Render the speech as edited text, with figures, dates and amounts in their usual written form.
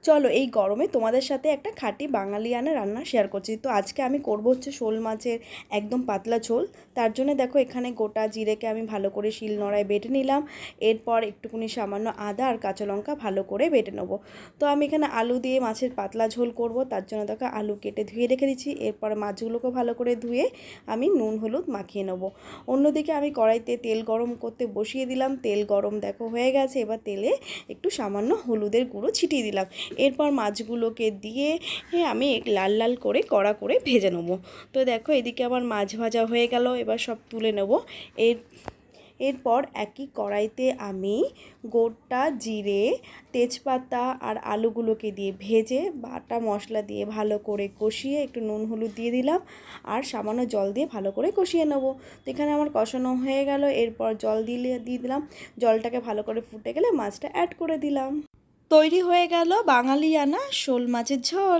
চলো এই গরমে তোমাদের সাথে একটা খাঁটি বাঙালিয়ানা রান্না শেয়ার করছি। তো আজকে আমি করব হচ্ছে শোল মাছের একদম পাতলা ঝোল। তার জন্য দেখো এখানে গোটা জিরেকে আমি ভালো করে শিলনোড়ায় বেটে নিলাম। এরপর একটুখানি সামান্য আদা আর কাঁচা লঙ্কা ভালো করে বেটে নেবো। তো আমি এখানে আলু দিয়ে মাছের পাতলা ঝোল করব, তার জন্য দেখো আলু কেটে ধুয়ে রেখে দিচ্ছি। এরপর মাছগুলোকে ভালো করে ধুয়ে আমি নুন হলুদ মাখিয়ে নেবো। অন্যদিকে আমি কড়াইতে তেল গরম করতে বসিয়ে দিলাম। তেল গরম দেখো হয়ে গেছে। এবার তেলে একটু সামান্য হলুদের গুঁড়ো ছিটিয়ে দিলাম। এরপর মাছগুলোকে দিয়ে আমি লাল লাল করে কড়া করে ভেজে নেব। তো দেখো এদিকে আমার মাছ ভাজা হয়ে গেল। এবার সব তুলে নেব। এরপর একই কড়াইতে আমি গোটা জিরে, তেজপাতা আর আলুগুলোকে দিয়ে ভেজে বাটা মশলা দিয়ে ভালো করে কষিয়ে একটু নুন হলুদ দিয়ে দিলাম আর সামান্য জল দিয়ে ভালো করে কষিয়ে নেব। তো এখানে আমার কষানো হয়ে গেল। এরপর জল দিয়ে দিলাম। জলটাকে ভালো করে ফুটে গেলে মাছটা অ্যাড করে দিলাম। তৈরি হয়ে গেল বাঙালিয়ানা শোল মাছের ঝোল।